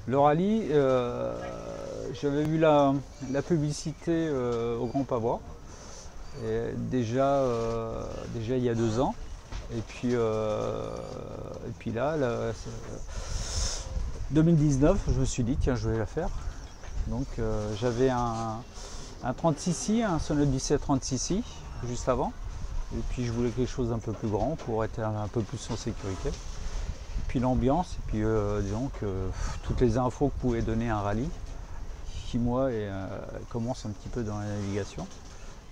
Le rallye, j'avais vu la publicité au Grand Pavois, et déjà il y a 2 ans. Et puis là, 2019, je me suis dit tiens, je vais la faire. Donc j'avais un 36i, un Sono 17 36i juste avant. Et puis je voulais quelque chose d'un peu plus grand pour être un peu plus en sécurité. Et puis l'ambiance, et puis disons que toutes les infos que pouvait donner un rallye, qui moi commence un petit peu dans la navigation.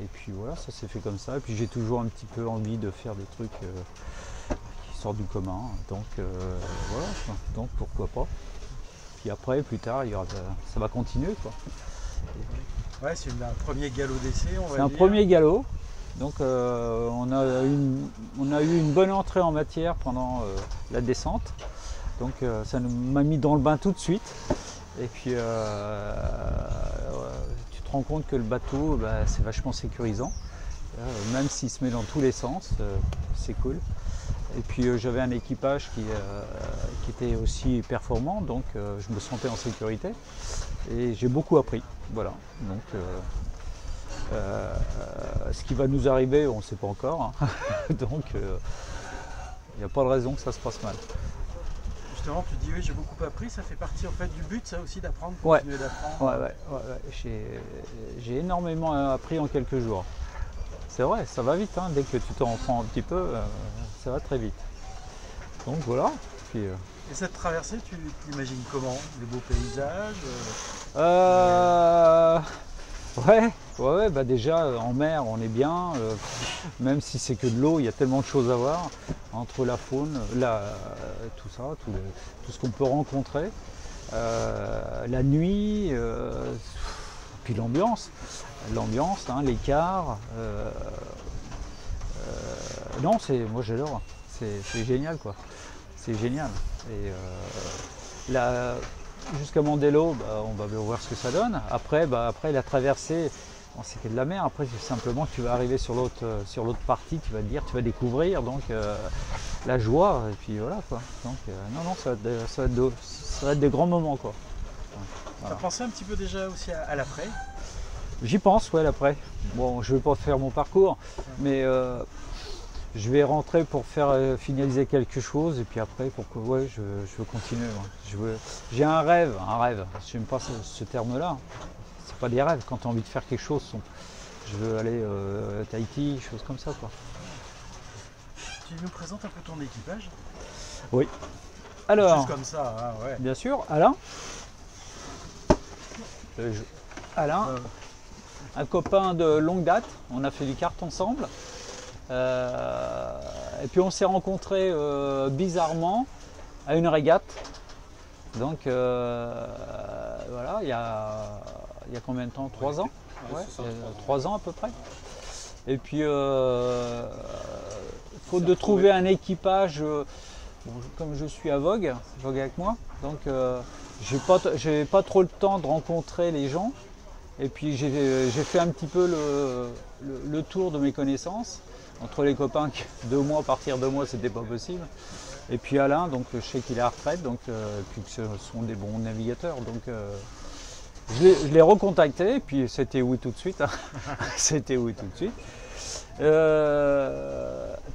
Et puis voilà, ça s'est fait comme ça. Et puis j'ai toujours un petit peu envie de faire des trucs qui sortent du commun. Donc voilà, donc pourquoi pas. Puis après, plus tard, ça va continuer, quoi. Ouais, c'est un premier galop d'essai, on va dire. C'est un premier galop. Donc on a eu une bonne entrée en matière pendant la descente. Donc ça m'a mis dans le bain tout de suite. Et puis tu te rends compte que le bateau, c'est vachement sécurisant. Même s'il se met dans tous les sens, c'est cool. Et puis j'avais un équipage qui était aussi performant, donc je me sentais en sécurité. Et j'ai beaucoup appris. Voilà. Donc ce qui va nous arriver, on ne sait pas encore. Hein. Donc il n'y a pas de raison que ça se passe mal. Justement, tu dis oui, j'ai beaucoup appris, ça fait partie en fait du but, ça aussi, d'apprendre, Ouais. continuer d'apprendre. Ouais. J'ai énormément appris en quelques jours. C'est vrai, ça va vite, hein. Dès que tu t'en prends un petit peu, ça va très vite. Donc voilà. Puis, Et cette traversée, tu l'imagines comment? Les beaux paysages Ouais, déjà en mer on est bien, même si c'est que de l'eau, il y a tellement de choses à voir, entre la faune, tout ça, tout ce qu'on peut rencontrer, la nuit, puis l'ambiance, hein, l'écart. Non, moi j'adore, c'est génial, quoi. C'est génial. Et jusqu'à Mandelo, on va voir ce que ça donne. Après la traversée, c'est que de la mer. Après, c'est simplement que tu vas arriver sur l'autre partie, tu vas découvrir donc la joie. Et puis voilà, quoi. Donc non, ça va être des grands moments, quoi. Voilà. Tu as pensé un petit peu déjà aussi à l'après? J'y pense, ouais, l'après. Bon, je ne vais pas faire mon parcours, mais je vais rentrer pour finaliser quelque chose, et puis après, je veux continuer. Ouais. J'ai un rêve. Je n'aime pas ce terme-là. C'est pas des rêves. Quand tu as envie de faire quelque chose, je veux aller à Tahiti, choses comme ça, quoi. Tu nous présentes un peu ton équipage? Oui. Alors, juste comme ça, hein, ouais. Bien sûr, Alain. Un copain de longue date. On a fait du kart ensemble. Et puis on s'est rencontrés bizarrement à une régate. Donc voilà, il y a combien de temps? 3 ans? Ouais, 3 ans à peu près. Et puis faute de trouver un équipage, comme je suis à Vogue avec moi, donc j'ai pas trop le temps de rencontrer les gens. Et puis j'ai fait un petit peu le tour de mes connaissances. Entre les copains, partir 2 mois, c'était pas possible. Et puis Alain, donc je sais qu'il est à la retraite, donc puis que ce sont des bons navigateurs. Donc je l'ai recontacté, et puis c'était oui tout de suite. Hein. C'était oui tout de suite.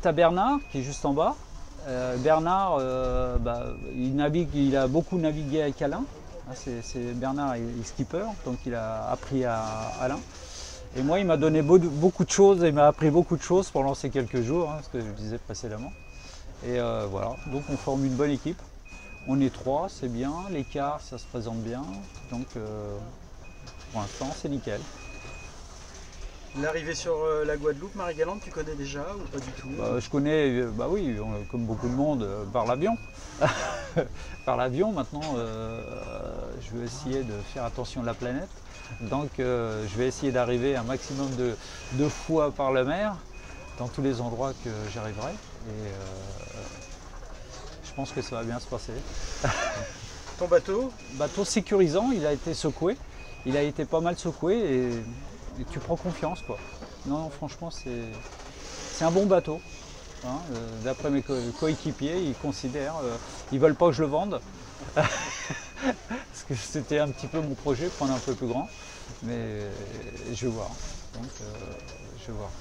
T'as Bernard qui est juste en bas. Bernard, il a beaucoup navigué avec Alain. Bernard est skipper, donc il a appris à Alain. Et moi, il m'a donné beaucoup de choses, il m'a appris beaucoup de choses pendant ces quelques jours, hein, ce que je disais précédemment. Et voilà, donc on forme une bonne équipe. On est 3, c'est bien, l'écart, ça se présente bien. Donc pour l'instant, c'est nickel. L'arrivée sur la Guadeloupe, Marie-Galante, tu connais déjà ou pas du tout? Je connais, oui, comme beaucoup de monde, par l'avion. Par l'avion, maintenant, je vais essayer de faire attention à la planète. Donc je vais essayer d'arriver un maximum de fois par la mer, dans tous les endroits que j'arriverai. Et je pense que ça va bien se passer. Ton bateau? Bateau sécurisant, il a été secoué. Il a été pas mal secoué et tu prends confiance, quoi. Non, franchement, c'est un bon bateau. Hein, d'après mes coéquipiers, ils considèrent, ils veulent pas que je le vende. que c'était un petit peu mon projet, prendre un peu plus grand. Mais je vais voir. Donc je vais voir.